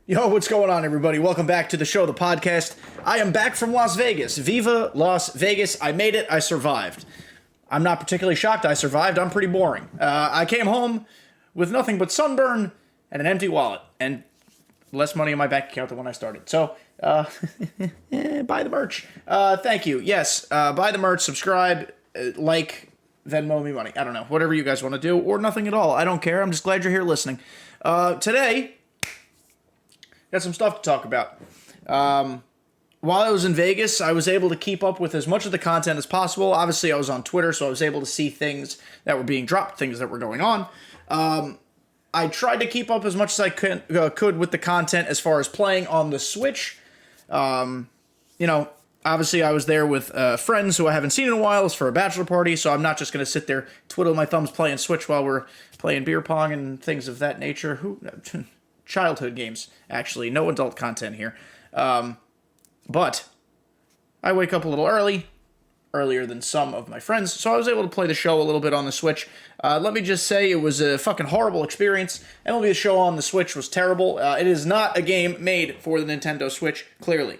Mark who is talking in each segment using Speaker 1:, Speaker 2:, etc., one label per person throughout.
Speaker 1: Yo, what's going on, everybody? Welcome back to the show, the podcast. I am back from Las Vegas. Viva Las Vegas. I made it. I survived. I'm not particularly shocked I survived. I'm pretty boring. I came home with nothing but sunburn and an empty wallet and less money in my bank account than when I started. So, buy the merch. Thank you. Yes, buy the merch, subscribe, like, Venmo me money. I don't know. Whatever you guys want to do, or nothing at all. I don't care. I'm just glad you're here listening. Today, got some stuff to talk about. While I was in Vegas, I was able to keep up with as much of the content as possible. Obviously, I was on Twitter, so I was able to see things that were being dropped, things that were going on. I tried to keep up as much as I could with the content as far as playing on the Switch. Obviously, I was there with friends who I haven't seen in a while. It's for a bachelor party, so I'm not just going to sit there twiddling my thumbs playing Switch while we're playing beer pong and things of that nature. Childhood games, actually. No adult content here. But I wake up a little earlier than some of my friends, so I was able to play the show a little bit on the Switch. Let me just say it was a fucking horrible experience. MLB The Show on the Switch was terrible. It is not a game made for the Nintendo Switch, clearly.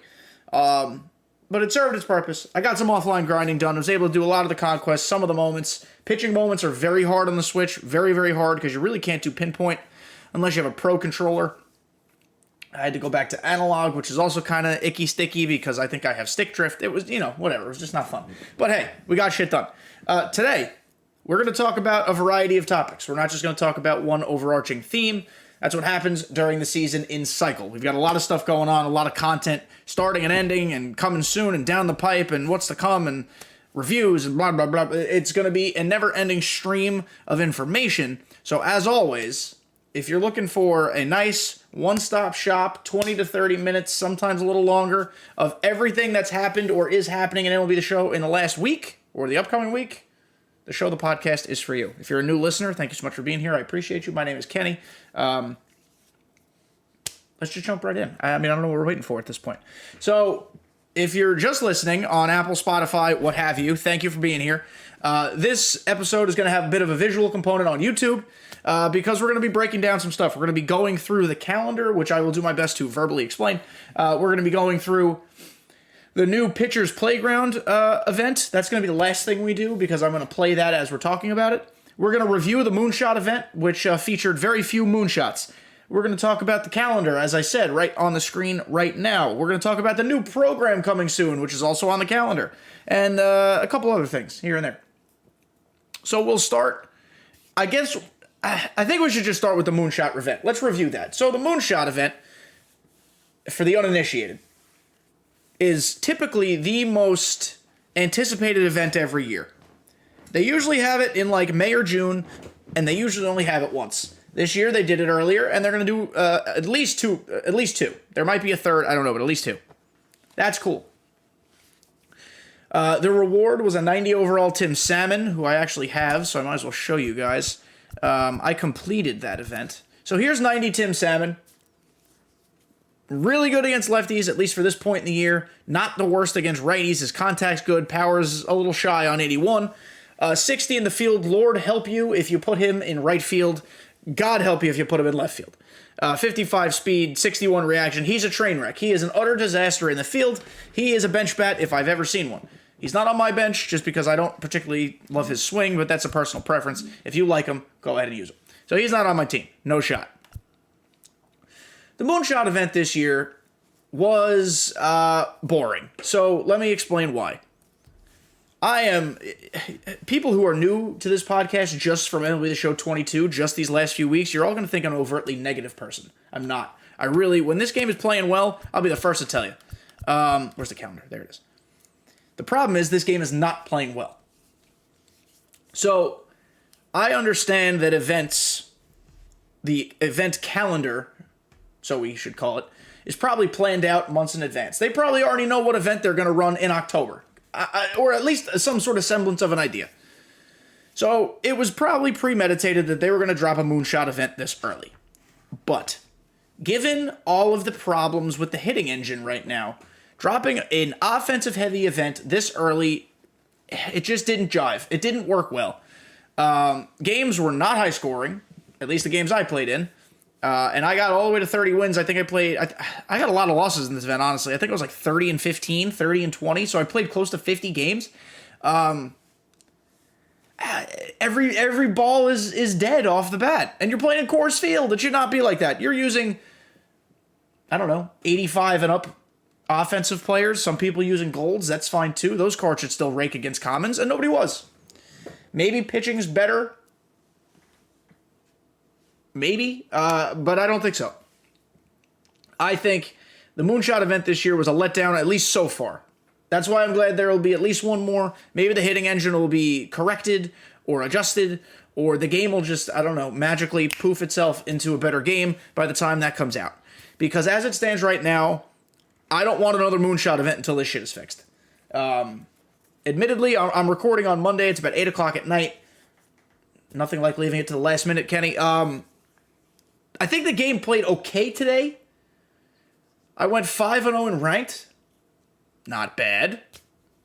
Speaker 1: But it served its purpose. I got some offline grinding done. I was able to do a lot of the conquests, some of the moments. Pitching moments are very hard on the Switch, very, very hard, because you really can't do pinpoint unless you have a pro controller. I had to go back to analog, which is also kind of icky sticky because I think I have stick drift. It was, whatever. It was just not fun. But hey, we got shit done. Today, we're going to talk about a variety of topics. We're not just going to talk about one overarching theme. That's what happens during the season in cycle. We've got a lot of stuff going on, a lot of content starting and ending and coming soon and down the pipe and what's to come and reviews and blah, blah, blah. It's going to be a never-ending stream of information. So as always, if you're looking for a nice one-stop shop, 20 to 30 minutes, sometimes a little longer, of everything that's happened or is happening in MLB The Show in the last week or the upcoming week, the show, the podcast is for you. If you're a new listener, thank you so much for being here. I appreciate you. My name is Kenny. Let's just jump right in. I don't know what we're waiting for at this point. So, if you're just listening on Apple, Spotify, what have you, thank you for being here. This episode is going to have a bit of a visual component on YouTube because we're going to be breaking down some stuff. We're going to be going through the calendar, which I will do my best to verbally explain. We're going to be going through the new Pitchers Playground event. That's going to be the last thing we do because I'm going to play that as we're talking about it. We're going to review the Moonshot Event, which featured very few moonshots. We're going to talk about the calendar, as I said, right on the screen right now. We're going to talk about the new program coming soon, which is also on the calendar. And a couple other things here and there. So we'll start, I think we should just start with the Moonshot Event. Let's review that. So the Moonshot Event, for the uninitiated, is typically the most anticipated event every year. They usually have it in like May or June, and they usually only have it once. This year they did it earlier, and they're going to do at least two. There might be a third, I don't know, but at least two. That's cool. The reward was a 90 overall Tim Salmon, who I actually have, so I might as well show you guys. I completed that event. So here's 90 Tim Salmon. Really good against lefties, at least for this point in the year. Not the worst against righties. His contact's good. Power's a little shy on 81. 60 in the field. Lord help you if you put him in right field. God help you if you put him in left field. 55 speed, 61 reaction. He's a train wreck. He is an utter disaster in the field. He is a bench bat if I've ever seen one. He's not on my bench just because I don't particularly love his swing, but that's a personal preference. If you like him, go ahead and use him. So he's not on my team. No shot. The Moonshot Event this year was boring. So let me explain why. People who are new to this podcast just from MLB The Show 22, just these last few weeks, you're all going to think I'm an overtly negative person. I'm not. When this game is playing well, I'll be the first to tell you. Where's the calendar? There it is. The problem is this game is not playing well. So I understand that the event calendar, so we should call it, is probably planned out months in advance. They probably already know what event they're going to run in October. Or at least some sort of semblance of an idea. So it was probably premeditated that they were going to drop a Moonshot Event this early. But given all of the problems with the hitting engine right now, dropping an offensive-heavy event this early, it just didn't jive. It didn't work well. Games were not high-scoring, at least the games I played in. And I got all the way to 30 wins. I think I got a lot of losses in this event, honestly. I think it was like 30 and 15, 30 and 20. So I played close to 50 games. Every ball is dead off the bat. And you're playing in Coors Field. It should not be like that. You're using, I don't know, 85 and up offensive players. Some people using golds. That's fine too. Those cards should still rake against commons, and nobody was. Maybe pitching's better. Maybe, but I don't think so. I think the Moonshot event this year was a letdown, at least so far. That's why I'm glad there will be at least one more. Maybe the hitting engine will be corrected or adjusted, or the game will just, I don't know, magically poof itself into a better game by the time that comes out. Because as it stands right now, I don't want another Moonshot event until this shit is fixed. Admittedly, I'm recording on Monday. It's about 8 o'clock at night. Nothing like leaving it to the last minute, Kenny. I think the game played okay today. I went 5-0 in ranked. Not bad.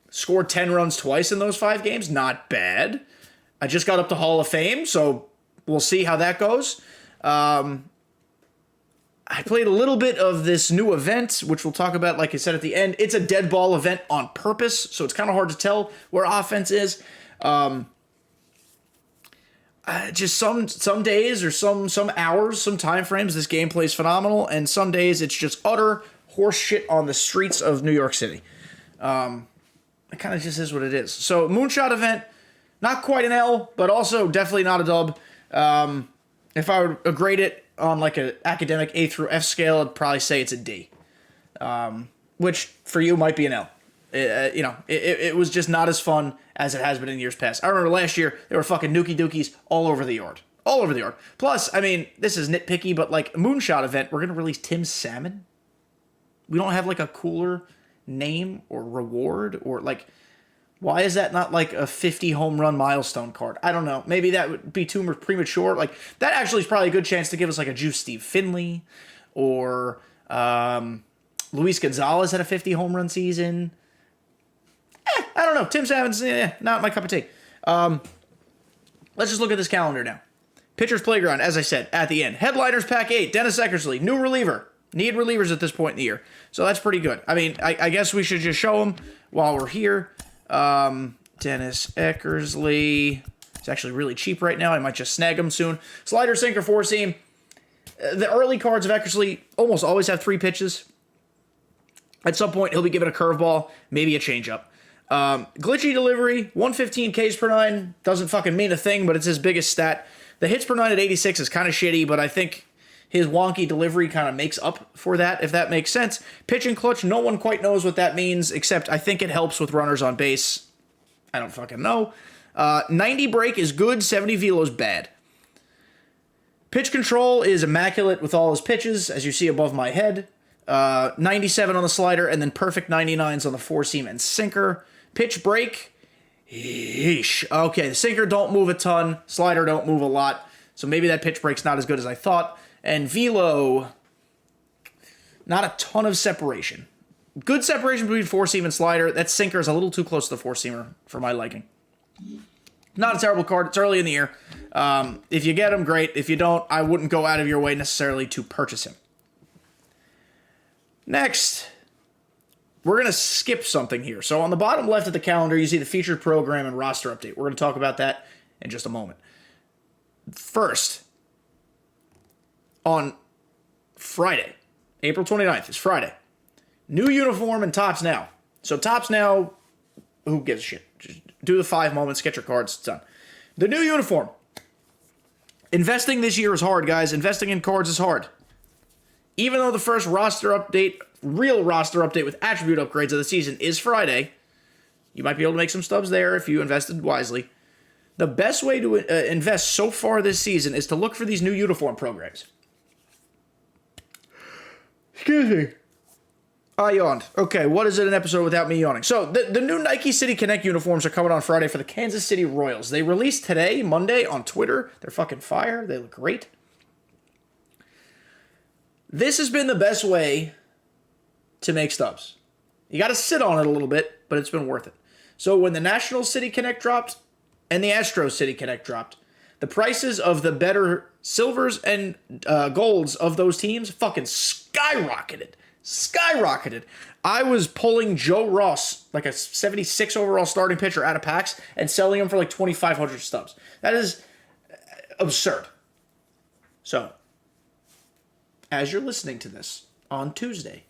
Speaker 1: Scored 10 runs twice in those 5 games. Not bad. I just got up to Hall of Fame, so we'll see how that goes. I played a little bit of this new event, which we'll talk about, like I said, at the end. It's a dead ball event on purpose, so it's kind of hard to tell where offense is. Just some days or some hours, some time frames, this game plays phenomenal, and some days it's just utter horse shit on the streets of New York City. It kind of just is what it is. So Moonshot event, not quite an L, but also definitely not a dub. If I would grade it on like an academic A through F scale, I'd probably say it's a D, which for you might be an L. It was just not as fun as it has been in years past. I remember last year, there were fucking Nuki Dookies all over the yard. All over the yard. Plus, I mean, this is nitpicky, but like a Moonshot event, we're going to release Tim Salmon. We don't have like a cooler name or reward or like, why is that not like a 50 home run milestone card? I don't know. Maybe that would be too premature. Like that actually is probably a good chance to give us like a Juice Steve Finley or Luis Gonzalez had a 50 home run season. I don't know. Tim Salmon's not my cup of tea. Let's just look at this calendar now. Pitcher's Playground, as I said, at the end. Headliners Pack 8, Dennis Eckersley, new reliever. Need relievers at this point in the year. So that's pretty good. I mean, I guess we should just show them while we're here. Dennis Eckersley. It's actually really cheap right now. I might just snag him soon. Slider, sinker, four seam. The early cards of Eckersley almost always have 3 pitches. At some point, he'll be given a curveball, maybe a changeup. Glitchy delivery, 115 Ks per 9. Doesn't fucking mean a thing, but it's his biggest stat. The hits per 9 at 86 is kind of shitty, but I think his wonky delivery kind of makes up for that, if that makes sense. Pitch and clutch, no one quite knows what that means, except I think it helps with runners on base. I don't fucking know. 90 break is good, 70 velo is bad. Pitch control is immaculate with all his pitches, as you see above my head. 97 on the slider, and then perfect 99s on the four seam and sinker. Pitch break, yeesh. Okay, the sinker don't move a ton, slider don't move a lot, so maybe that pitch break's not as good as I thought. And velo, not a ton of separation. Good separation between four seam and slider. That sinker is a little too close to the four seamer for my liking. Not a terrible card. It's early in the year. If you get him, great. If you don't, I wouldn't go out of your way necessarily to purchase him. Next, we're going to skip something here. So on the bottom left of the calendar, you see the featured program and roster update. We're going to talk about that in just a moment. First, on Friday, April 29th is Friday. New uniform and Topps Now. So Topps Now, who gives a shit? Just do the 5 moments, get your cards, it's done. The new uniform. Investing this year is hard, guys. Investing in cards is hard. Even though the first roster update, real roster update with attribute upgrades of the season is Friday, you might be able to make some stubs there if you invested wisely. The best way to invest so far this season is to look for these new uniform programs. Excuse me. I yawned. Okay, what is it an episode without me yawning? So, the new Nike City Connect uniforms are coming on Friday for the Kansas City Royals. They released today, Monday, on Twitter. They're fucking fire. They look great. This has been the best way to make stubs. You got to sit on it a little bit, but it's been worth it. So, when the National City Connect dropped and the Astros City Connect dropped, The prices of the better silvers and golds of those teams fucking skyrocketed. Skyrocketed. I was pulling Joe Ross, like a 76 overall starting pitcher, out of packs and selling him for like 2,500 stubs. That is absurd. So, as you're listening to this on Tuesday,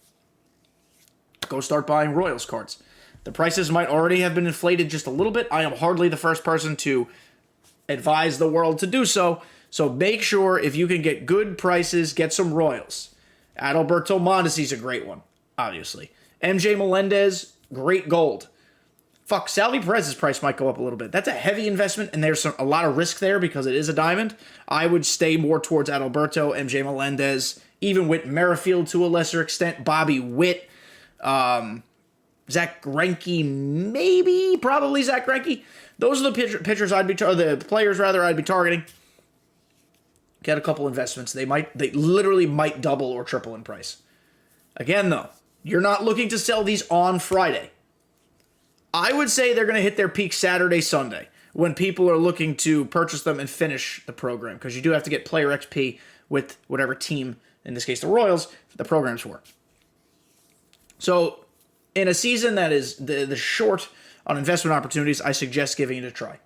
Speaker 1: go start buying Royals cards. The prices might already have been inflated just a little bit. I am hardly the first person to advise the world to do so. So make sure if you can get good prices, get some Royals. Adalberto Mondesi's a great one, obviously. MJ Melendez, great gold. Fuck, Salvi Perez's price might go up a little bit. That's a heavy investment, and there's a lot of risk there because it is a diamond. I would stay more towards Adalberto, MJ Melendez, even Whit Merrifield to a lesser extent, Bobby Witt, Zach Greinke, maybe, probably Zach Greinke. Those are the pitchers the players I'd be targeting. Get a couple investments. They literally might double or triple in price. Again, though, you're not looking to sell these on Friday. I would say they're going to hit their peak Saturday, Sunday, when people are looking to purchase them and finish the program, because you do have to get player XP with whatever team, in this case the Royals, the program's for. So, in a season that is the short on investment opportunities, I suggest giving it a try.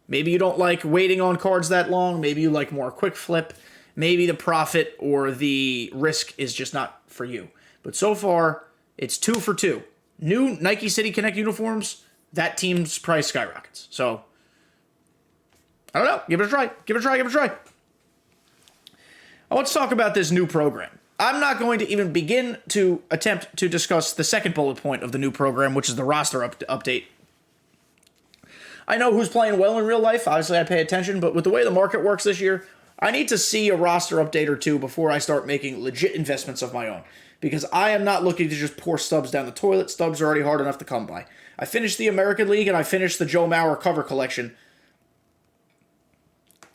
Speaker 1: Maybe you don't like waiting on cards that long. Maybe you like more quick flip. Maybe the profit or the risk is just not for you. But so far, it's 2 for 2. New Nike City Connect uniforms, that team's price skyrockets. So, I don't know. Give it a try. Give it a try. Give it a try. I want to talk about this new program. I'm not going to even begin to attempt to discuss the second bullet point of the new program, which is the roster update. I know who's playing well in real life. Obviously, I pay attention, but with the way the market works this year, I need to see a roster update or two before I start making legit investments of my own. Because I am not looking to just pour stubs down the toilet. Stubs are already hard enough to come by. I finished the American League and I finished the Joe Mauer cover collection.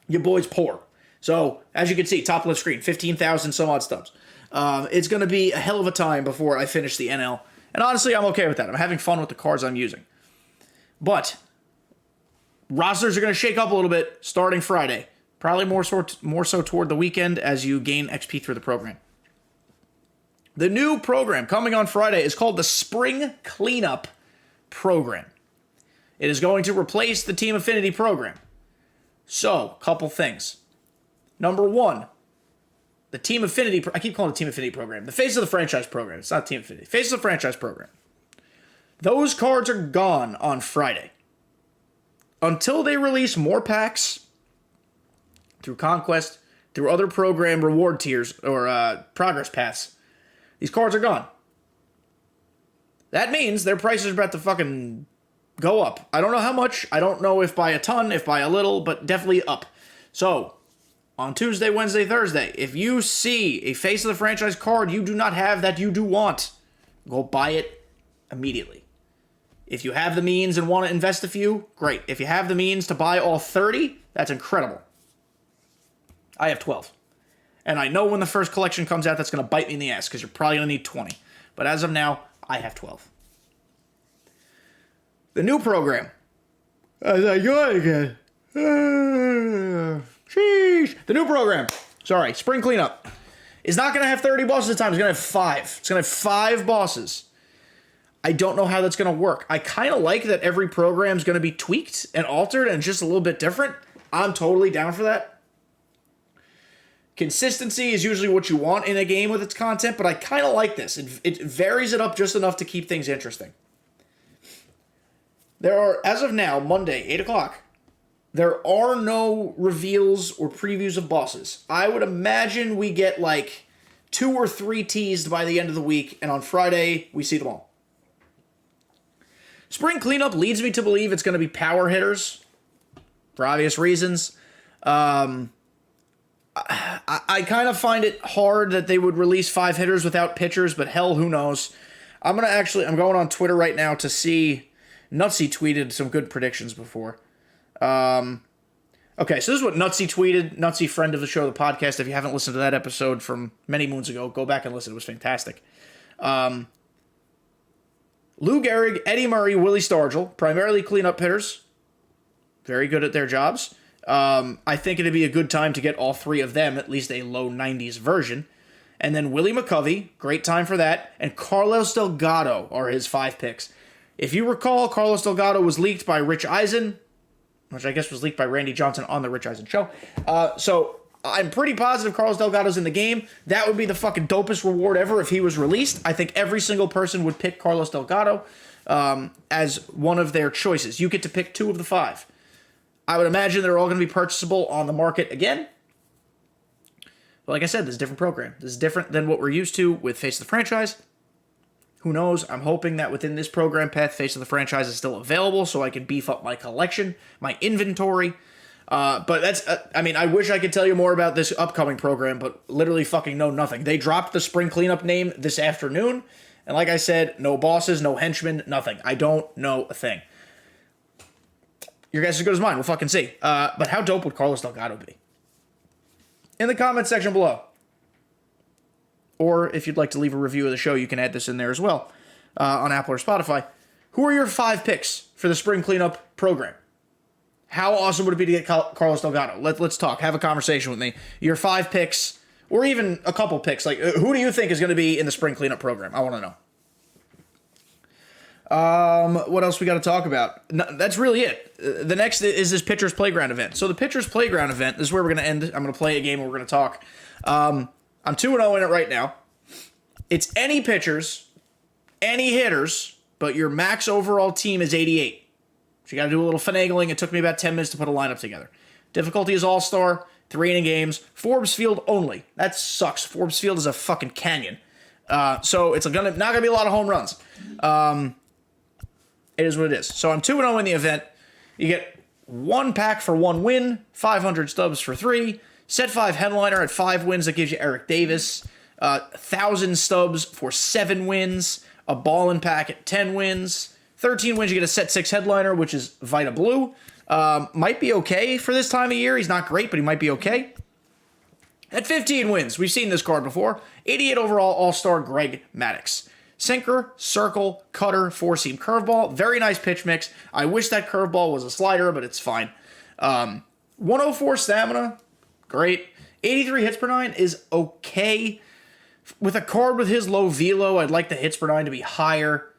Speaker 1: Your boy's poor. So, as you can see, top left screen, 15,000 some odd stubs. It's going to be a hell of a time before I finish the NL. And honestly, I'm okay with that. I'm having fun with the cards I'm using. But rosters are going to shake up a little bit starting Friday. Probably more so toward the weekend as you gain XP through the program. The new program coming on Friday is called the Spring Cleanup Program. It is going to replace the Team Affinity program. So, couple things. Number one, the Team Affinity, I keep calling it Team Affinity program. The Face of the Franchise program. It's not Team Affinity. Face of the Franchise program. Those cards are gone on Friday. Until they release more packs through Conquest, through other program reward tiers or progress paths, these cards are gone. That means their prices are about to fucking go up. I don't know how much. I don't know if by a ton, if by a little, but definitely up. So, on Tuesday, Wednesday, Thursday, if you see a Face of the Franchise card you do not have that you do want, go buy it immediately. If you have the means and want to invest a few, great. If you have the means to buy all 30, that's incredible. I have 12. And I know when the first collection comes out, that's going to bite me in the ass, because you're probably going to need 20. But as of now, I have 12. The new program. As I go again. Sheesh. The new program. Sorry, Spring Cleanup. Is not going to have 30 bosses at a time. It's going to have 5. It's going to have 5 bosses. I don't know how that's going to work. I kind of like that every program is going to be tweaked and altered and just a little bit different. I'm totally down for that. Consistency is usually what you want in a game with its content, but I kind of like this. It varies it up just enough to keep things interesting. There are, as of now, Monday, 8 o'clock, there are no reveals or previews of bosses. I would imagine we get like 2 or 3 teased by the end of the week, and on Friday, we see them all. Spring Cleanup leads me to believe it's going to be power hitters, for obvious reasons. I kind of find it hard that they would release 5 hitters without pitchers, but hell, who knows. I'm going on Twitter right now to see. Nutsy tweeted some good predictions before. Okay, so this is what Nutsy tweeted. Nutsy, friend of the show, the podcast. If you haven't listened to that episode from many moons ago, go back and listen. It was fantastic. Lou Gehrig, Eddie Murray, Willie Stargell, primarily cleanup hitters. Very good at their jobs. I think it'd be a good time to get all three of them, at least a low 90s version. And then Willie McCovey, great time for that. And Carlos Delgado are his 5 picks. If you recall, Carlos Delgado was leaked by Rich Eisen, which I guess was leaked by Randy Johnson on the Rich Eisen show. So I'm pretty positive Carlos Delgado's in the game. That would be the fucking dopest reward ever if he was released. I think every single person would pick Carlos Delgado as one of their choices. You get to pick 2 of the 5. I would imagine they're all going to be purchasable on the market again. But like I said, this is a different program. This is different than what we're used to with Face of the Franchise. Who knows? I'm hoping that within this program path, Face of the Franchise is still available so I can beef up my collection, my inventory. But that's, I mean, I wish I could tell you more about this upcoming program, but literally fucking know nothing. They dropped the spring cleanup name this afternoon. And like I said, no bosses, no henchmen, nothing. I don't know a thing. Your guess is as good as mine. We'll fucking see. But how dope would Carlos Delgado be? In the comment section below. Or if you'd like to leave a review of the show, you can add this in there as well on Apple or Spotify. Who are your 5 picks for the spring cleanup program? How awesome would it be to get Carlos Delgado? Let's talk. Have a conversation with me. Your 5 picks, or even a couple picks. Like, who do you think is going to be in the spring cleanup program? I want to know. What else we got to talk about? No, that's really it. The next is this Pitcher's Playground event. So the Pitcher's Playground event, this is where we're going to end. I'm going to play a game and we're going to talk. I'm 2-0 in it right now. It's any pitchers, any hitters, but your max overall team is 88. So you got to do a little finagling. It took me about 10 minutes to put a lineup together. Difficulty is All-Star, 3 inning games, Forbes Field only. That sucks. Forbes Field is a fucking canyon. So it's not going to be a lot of home runs. It is what it is. So I'm 2-0 in the event. You get 1 pack for 1 win, 500 stubs for 3, set 5 headliner at 5 wins. That gives you Eric Davis, 1,000 stubs for 7 wins, a ballin' pack at 10 wins, 13 wins. You get a set 6 headliner, which is Vita Blue. Might be okay for this time of year. He's not great, but he might be okay. At 15 wins, we've seen this card before. 88 overall All-Star Greg Maddux. Sinker, circle, cutter, 4-seam curveball. Very nice pitch mix. I wish that curveball was a slider, but it's fine. 104 stamina, great. 83 hits per 9 is okay. With a card with his low velo, I'd like the hits per 9 to be higher.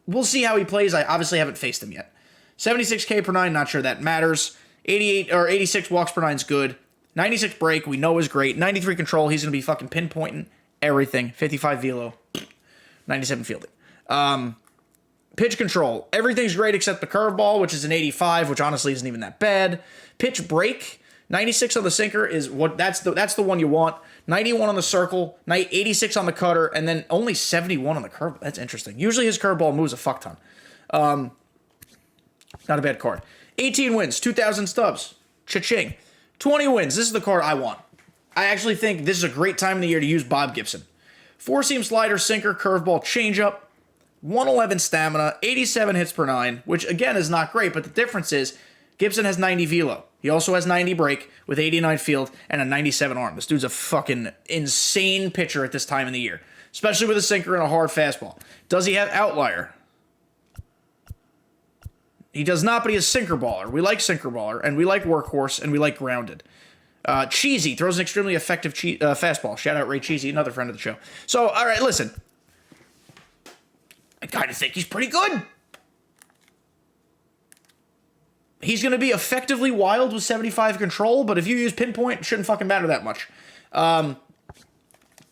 Speaker 1: We'll see how he plays. I obviously haven't faced him yet. 76 K per 9, not sure that matters. 88 or 86 walks per 9 is good. 96 break, we know is great. 93 control, he's going to be fucking pinpointing everything. 55 velo. 97 fielding. Pitch control. Everything's great except the curveball, which is an 85, which honestly isn't even that bad. Pitch break. 96 on the sinker is what that's the one you want. 91 on the circle, 86 on the cutter, and then only 71 on the curve. That's interesting. Usually his curveball moves a fuck ton. Not a bad card. 18 wins, 2,000 stubs. Cha-ching. 20 wins. This is the card I want. I actually think this is a great time of the year to use Bob Gibson. 4-seam slider, sinker, curveball, changeup, 111 stamina, 87 hits per 9, which again is not great, but the difference is Gibson has 90 velo. He also has 90 break with 89 field and a 97 arm. This dude's a fucking insane pitcher at this time of the year, especially with a sinker and a hard fastball. Does he have outlier? He does not, but he has sinker baller. We like sinker baller, and we like workhorse, and we like grounded. Cheesy throws an extremely effective fastball. Shout out Ray Cheesy, another friend of the show. So, all right, listen. I kind of think he's pretty good. He's going to be effectively wild with 75 control, but if you use pinpoint, it shouldn't fucking matter that much. I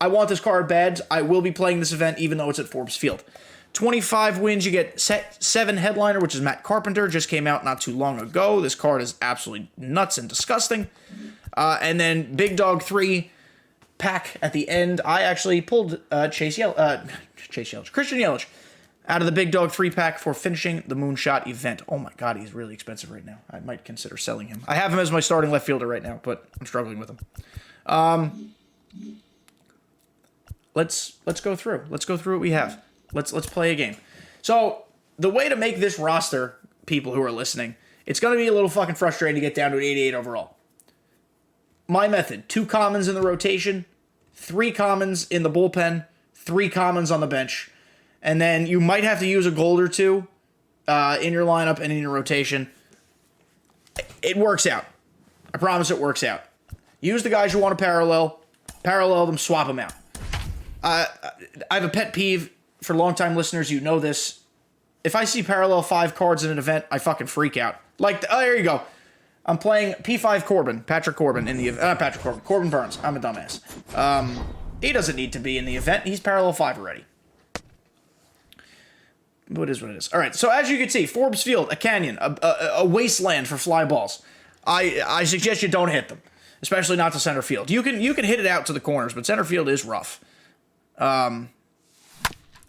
Speaker 1: want this card bad. I will be playing this event even though it's at Forbes Field. 25 wins, you get set 7 headliner, which is Matt Carpenter. Just came out not too long ago. This card is absolutely nuts and disgusting. And then Big Dog 3 pack at the end. I actually pulled Christian Yelich out of the Big Dog 3 pack for finishing the Moonshot Event. Oh my God, he's really expensive right now. I might consider selling him. I have him as my starting left fielder right now, but I'm struggling with him. Let's go through. Let's go through what we have. Let's play a game. So the way to make this roster, people who are listening, it's going to be a little fucking frustrating to get down to an 88 overall. My method: 2 commons in the rotation, 3 commons in the bullpen, 3 commons on the bench, and then you might have to use a gold or 2 in your lineup and in your rotation. It works out. I promise it works out. Use the guys you want to parallel them, swap them out. I have a pet peeve for longtime listeners. You know this. If I see parallel 5 cards in an event, I fucking freak out. Like, oh, there you go. I'm playing P5 Patrick Corbin in the event. Patrick Corbin. Corbin Burns. I'm a dumbass. He doesn't need to be in the event. He's parallel 5 already. But it is what it is. All right, so as you can see, Forbes Field, a canyon, a wasteland for fly balls. I suggest you don't hit them, especially not to center field. You can hit it out to the corners, but center field is rough. As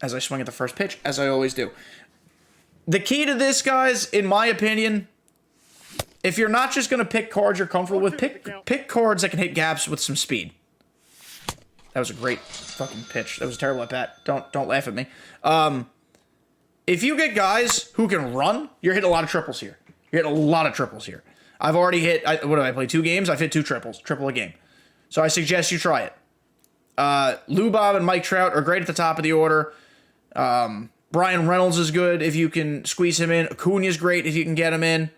Speaker 1: I swing at the first pitch, as I always do. The key to this, guys, in my opinion, if you're not just going to pick cards you're comfortable with, pick cards that can hit gaps with some speed. That was a great fucking pitch. That was a terrible at bat. Don't laugh at me. If you get guys who can run, you're hitting a lot of triples here. I've already hit, what did I play, 2 games? I've hit 2 triples, triple a game. So I suggest you try it. Lou Bob and Mike Trout are great at the top of the order. Brian Reynolds is good if you can squeeze him in. Acuna's great if you can get him in.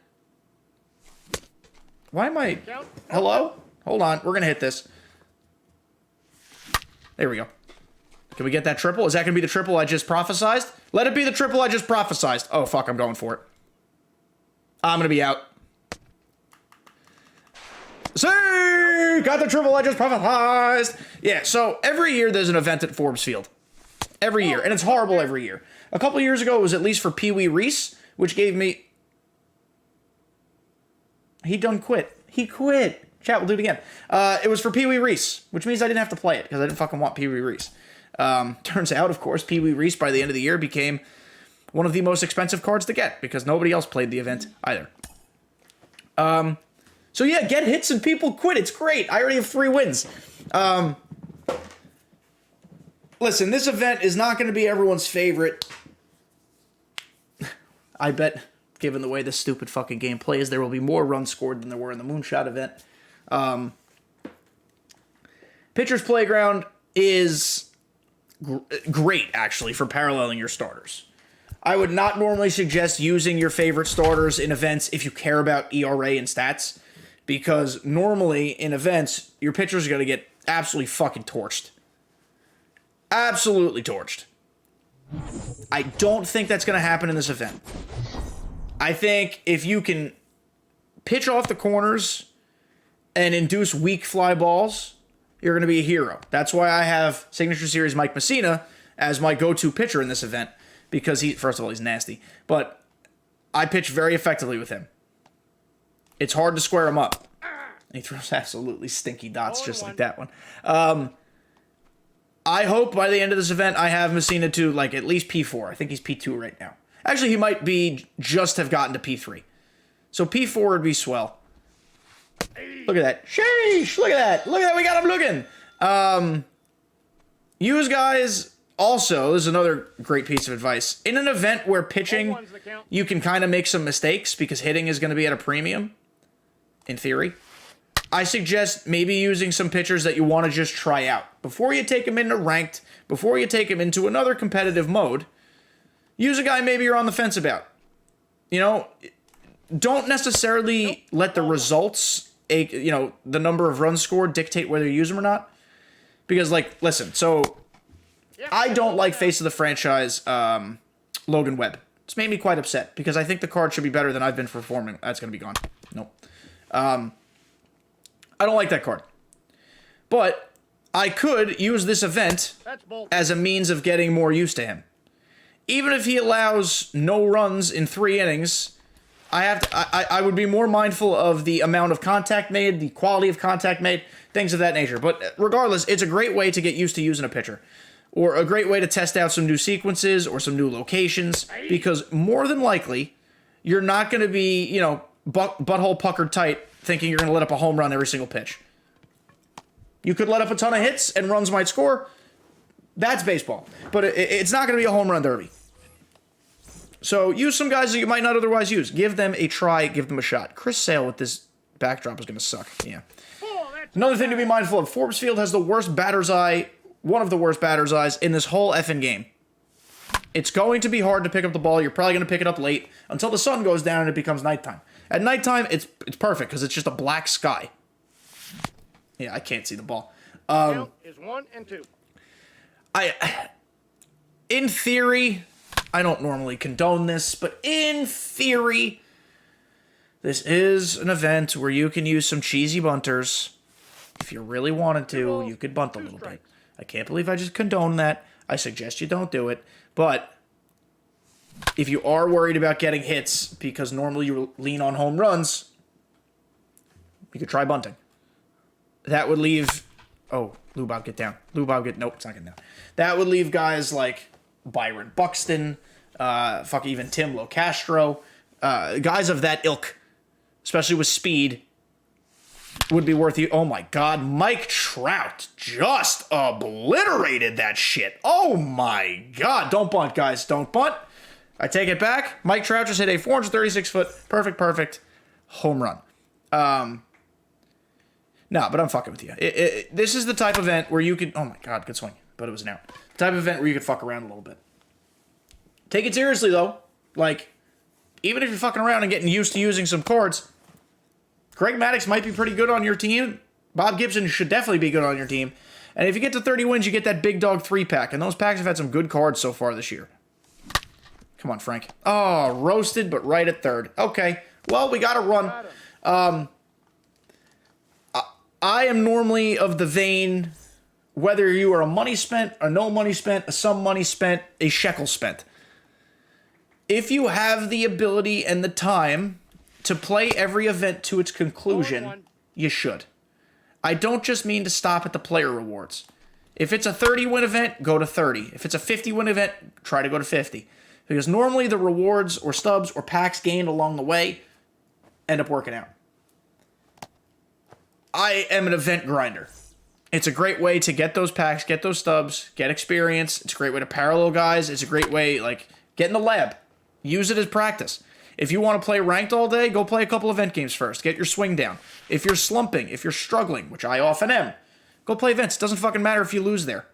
Speaker 1: Why am I... Hello? Hold on. We're going to hit this. There we go. Can we get that triple? Is that going to be the triple I just prophesized? Let it be the triple I just prophesized. Oh, fuck. I'm going for it. I'm going to be out. See? Got the triple I just prophesized. Yeah, so every year there's an event at Forbes Field. Every year. And it's horrible every year. A couple years ago, it was at least for Pee Wee Reese, which gave me... He done quit. He quit. Chat, we'll do it again. It was for Pee Wee Reese, which means I didn't have to play it, because I didn't fucking want Pee Wee Reese. Turns out, of course, Pee Wee Reese, by the end of the year, became one of the most expensive cards to get, because nobody else played the event either. So yeah, get hits and people quit. It's great. I already have 3 wins. Listen, this event is not going to be everyone's favorite. I bet, given the way this stupid fucking game plays, there will be more runs scored than there were in the Moonshot Event. Pitcher's Playground is great, actually, for paralleling your starters. I would not normally suggest using your favorite starters in events if you care about ERA and stats, because normally in events, your pitchers are going to get absolutely fucking torched. Absolutely torched. I don't think that's going to happen in this event. I think if you can pitch off the corners and induce weak fly balls, you're going to be a hero. That's why I have Signature Series Mike Messina as my go-to pitcher in this event, because first of all, he's nasty, but I pitch very effectively with him. It's hard to square him up. He throws absolutely stinky dots just like that one. I hope by the end of this event I have Messina to like at least P4. I think he's P2 right now. Actually, he might be just have gotten to P3. So P4 would be swell. Look at that. Sheesh! Look at that. Look at that. We got him looking. Use guys also, this is another great piece of advice. In an event where pitching, you can kind of make some mistakes because hitting is going to be at a premium, in theory. I suggest maybe using some pitchers that you want to just try out. Before you take them into ranked, before you take them into another competitive mode, use a guy maybe you're on the fence about. You know, don't necessarily let the results, the number of runs scored dictate whether you use them or not. Because, like, listen, so I don't like face of the franchise Logan Webb. It's made me quite upset because I think the card should be better than I've been performing. That's going to be gone. Nope. I don't like that card. But I could use this event as a means of getting more use to him. Even if he allows no runs in 3 innings, I would be more mindful of the amount of contact made, the quality of contact made, things of that nature. But regardless, it's a great way to get used to using a pitcher. Or a great way to test out some new sequences or some new locations. Because more than likely, you're not going to be, butthole puckered tight thinking you're going to let up a home run every single pitch. You could let up a ton of hits and runs might score. That's baseball. But it's not going to be a home run derby. So use some guys that you might not otherwise use. Give them a try. Give them a shot. Chris Sale with this backdrop is going to suck. Yeah. Another thing to be mindful of. Forbes Field has the worst batter's eye, one of the worst batter's eyes in this whole effing game. It's going to be hard to pick up the ball. You're probably going to pick it up late until the sun goes down and it becomes nighttime. At nighttime, it's perfect because it's just a black sky. Yeah, I can't see the ball.
Speaker 2: Count is 1 and 2.
Speaker 1: In theory, I don't normally condone this, but in theory, this is an event where you can use some cheesy bunters. If you really wanted to, you could bunt a little bit. I can't believe I just condone that. I suggest you don't do it. But if you are worried about getting hits, because normally you lean on home runs, you could try bunting. That would leave... Oh, Lou Bob, get down. Lou Bob, get... Nope, it's not getting down. That would leave guys like Byron Buxton, even Tim Locastro, guys of that ilk, especially with speed, would be worth you. Oh my God, Mike Trout just obliterated that shit. Oh my God, don't bunt, guys, don't bunt. I take it back. Mike Trout just hit a 436-foot, perfect home run. No, but I'm fucking with you. This is the type of event where you could... Oh my God, good swing, but it was an out. The type of event where you could fuck around a little bit. Take it seriously, though. Like, even if you're fucking around and getting used to using some cards, Greg Maddux might be pretty good on your team. Bob Gibson should definitely be good on your team. And if you get to 30 wins, you get that big dog 3-pack. And those packs have had some good cards so far this year. Come on, Frank. Oh, roasted, but right at third. Okay. Well, we got to run. I am normally of the vein, whether you are a money spent, a no money spent, a some money spent, a shekel spent. If you have the ability and the time to play every event to its conclusion, you should. I don't just mean to stop at the player rewards. If it's a 30-win event, go to 30. If it's a 50-win event, try to go to 50. Because normally the rewards or stubs or packs gained along the way end up working out. I am an event grinder. It's a great way to get those packs, get those stubs, get experience. It's a great way to parallel guys. It's a great way, like, get in the lab. Use it as practice. If you want to play ranked all day, go play a couple event games first. Get your swing down. If you're slumping, if you're struggling, which I often am, go play events. It doesn't fucking matter if you lose there.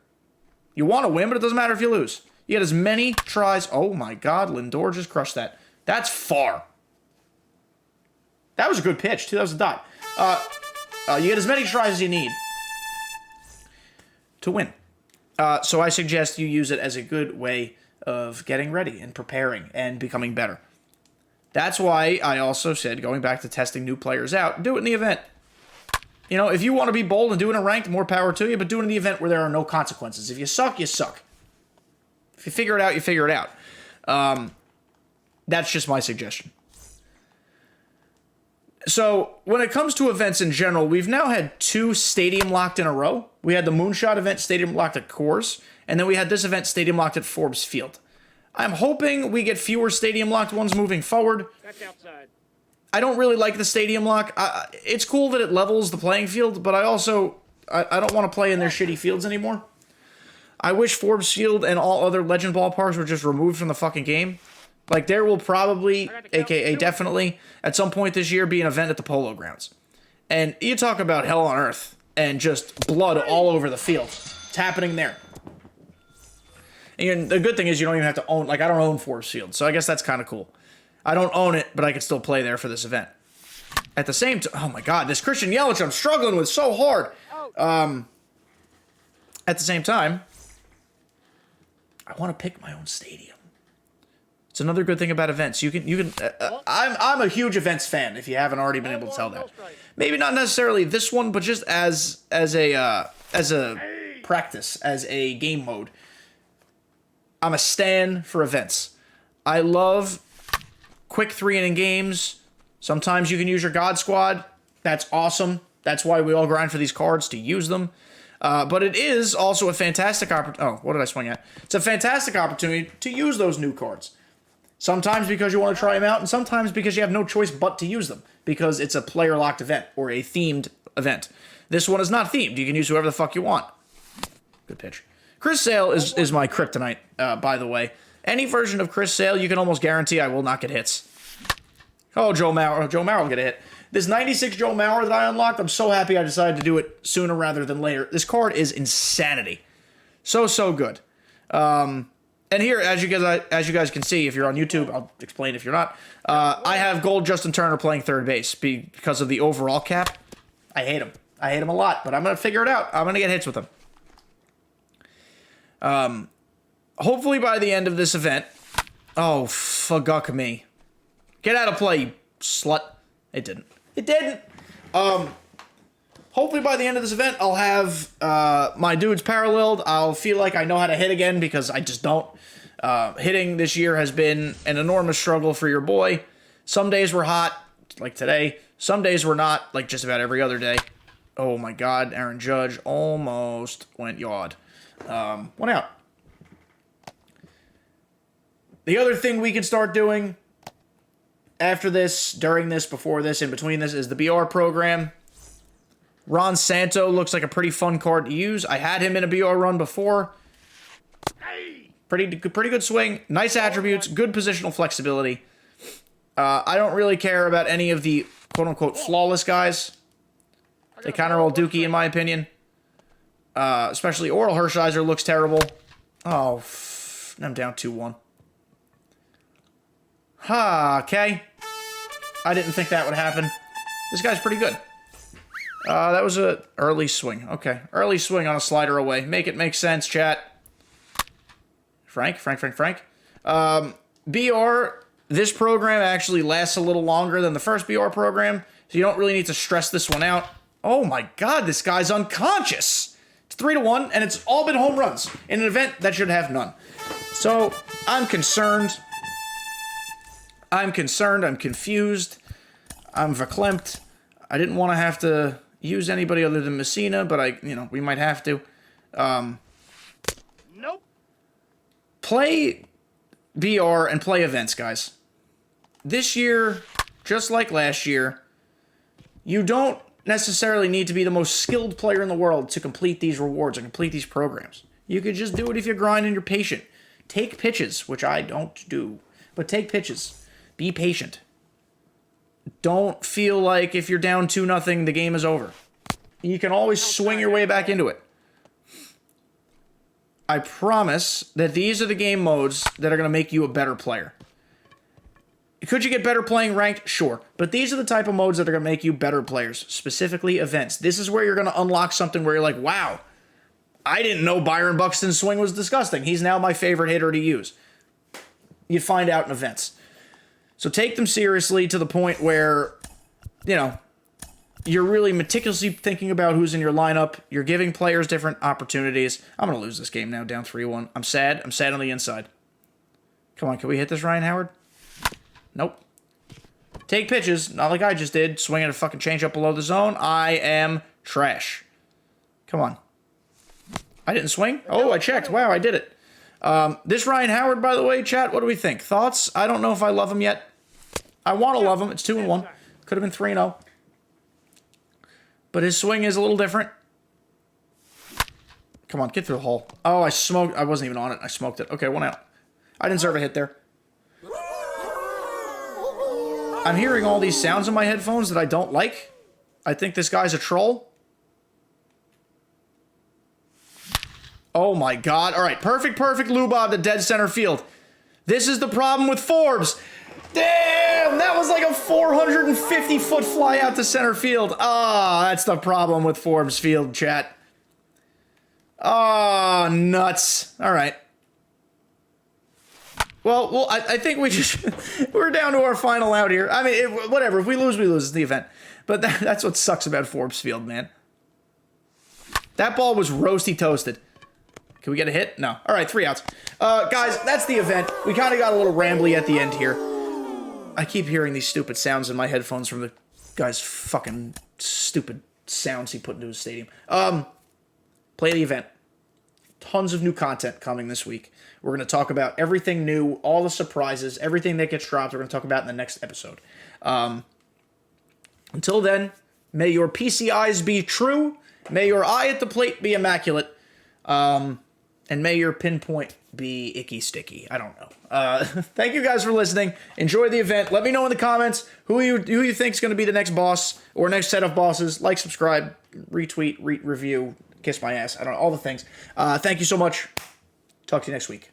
Speaker 1: You want to win, but it doesn't matter if you lose. You get as many tries. Oh my God, Lindor just crushed that. That's far. That was a good pitch, too. That was a dot. You get as many tries as you need to win. So I suggest you use it as a good way of getting ready and preparing and becoming better. That's why I also said, going back to testing new players out, do it in the event. You know, if you want to be bold and do it in a ranked, more power to you, but do it in the event where there are no consequences. If you suck, you suck. If you figure it out, you figure it out. That's just my suggestion. So, when it comes to events in general, we've now had 2 stadium locked in a row. We had the Moonshot event stadium locked at Coors, and then we had this event stadium locked at Forbes Field. I'm hoping we get fewer stadium locked ones moving forward.
Speaker 2: That's outside.
Speaker 1: I don't really like the stadium lock. It's cool that it levels the playing field, but I don't want to play in their shitty fields anymore. I wish Forbes Field and all other legend ballparks were just removed from the fucking game. Like, there will probably, aka definitely, at some point this year be an event at the Polo Grounds. And you talk about hell on earth and just blood all over the field. It's happening there. And the good thing is you don't even have to own, like, I don't own Forbes Field, so I guess that's kind of cool. I don't own it, but I can still play there for this event. At the same time, oh my God, this Christian Yelich I'm struggling with so hard. At the same time, I want to pick my own stadium. It's another good thing about events. I'm a huge events fan. If you haven't already been able to tell that, maybe not necessarily this one, but just as a practice, as a game mode. I'm a stan for events. I love quick 3-inning games. Sometimes you can use your God Squad. That's awesome. That's why we all grind for these cards, to use them. But it is also a fantastic opportunity. Oh, what did I swing at? It's a fantastic opportunity to use those new cards. Sometimes because you want to try them out, and sometimes because you have no choice but to use them, because it's a player-locked event, or a themed event. This one is not themed. You can use whoever the fuck you want. Good pitch. Chris Sale is my kryptonite, by the way. Any version of Chris Sale, you can almost guarantee I will not get hits. Oh, Joe Mauer. Joe Mauer will get a hit. This 96 Joe Mauer that I unlocked, I'm so happy I decided to do it sooner rather than later. This card is insanity. So good. And here, as you guys can see, if you're on YouTube, I'll explain if you're not. I have gold Justin Turner playing third base because of the overall cap. I hate him. I hate him a lot, but I'm going to figure it out. I'm going to get hits with him. Hopefully by the end of this event... Oh, fuck me. Get out of play, you slut. It didn't. It didn't! Hopefully by the end of this event, I'll have my dudes paralleled. I'll feel like I know how to hit again because I just don't. Hitting this year has been an enormous struggle for your boy. Some days were hot, like today. Some days were not, like just about every other day. Oh my god, Aaron Judge almost went yard. One out. The other thing we can start doing after this, during this, before this, in between this, is the BR program. Ron Santo looks like a pretty fun card to use. I had him in a BR run before. Pretty good swing. Nice attributes. Good positional flexibility. I don't really care about any of the quote-unquote flawless guys. They kind of roll dookie, in my opinion. Especially Oral Hershiser looks terrible. Oh, I'm down 2-1. Okay. I didn't think that would happen. This guy's pretty good. That was an early swing. Okay. Early swing on a slider away. Make it make sense, chat. Frank. BR, this program actually lasts a little longer than the first BR program, so you don't really need to stress this one out. Oh my god, this guy's unconscious. It's 3-1, and it's all been home runs in an event that should have none. So, I'm concerned. I'm confused. I'm verklempt. I didn't want to have to use anybody other than Messina, but we might have to.
Speaker 2: Nope.
Speaker 1: Play BR and play events, guys. This year, just like last year, you don't necessarily need to be the most skilled player in the world to complete these rewards and complete these programs. You could just do it if you grind and you're patient. Take pitches, which I don't do, but take pitches. Be patient. Don't feel like if you're down 2-0, the game is over. You can always swing your way back into it. I promise that these are the game modes that are going to make you a better player. Could you get better playing ranked? Sure. But these are the type of modes that are going to make you better players, specifically events. This is where you're going to unlock something where you're like, wow, I didn't know Byron Buxton's swing was disgusting. He's now my favorite hitter to use. You find out in events. So take them seriously to the point where, you're really meticulously thinking about who's in your lineup. You're giving players different opportunities. I'm going to lose this game now, down 3-1. I'm sad. I'm sad on the inside. Come on, can we hit this, Ryan Howard? Nope. Take pitches, not like I just did. Swinging a fucking changeup below the zone. I am trash. Come on. I didn't swing? Oh, I checked. Wow, I did it. This Ryan Howard, by the way, chat, what do we think? Thoughts? I don't know if I love him yet. I want to love him. It's 2-1. Could have been 3-0. But his swing is a little different. Come on, get through the hole. Oh, I smoked. I wasn't even on it. I smoked it. Okay, 1 out. I didn't deserve a hit there. I'm hearing all these sounds in my headphones that I don't like. I think this guy's a troll. Oh my god. All right, perfect Lubob to dead center field. This is the problem with Forbes. Damn, that was like a 450-foot fly out to center field. Ah, that's the problem with Forbes Field, chat. Oh, nuts. All right. Well, I think we're down to our final out here. I mean, whatever. If we lose, we lose. It's the event. But that's what sucks about Forbes Field, man. That ball was roasty toasted. Can we get a hit? No. All right, 3 outs. Guys, that's the event. We kind of got a little rambly at the end here. I keep hearing these stupid sounds in my headphones from the guy's fucking stupid sounds he put into his stadium. Play the event. Tons of new content coming this week. We're going to talk about everything new, all the surprises, everything that gets dropped. We're going to talk about in the next episode. Until then, may your PCIs be true. May your eye at the plate be immaculate. And may your pinpoint be icky sticky. I don't know. Thank you guys for listening. Enjoy the event. Let me know in the comments who you think is going to be the next boss or next set of bosses. Like, subscribe, retweet, review, kiss my ass. I don't know, all the things. Thank you so much. Talk to you next week.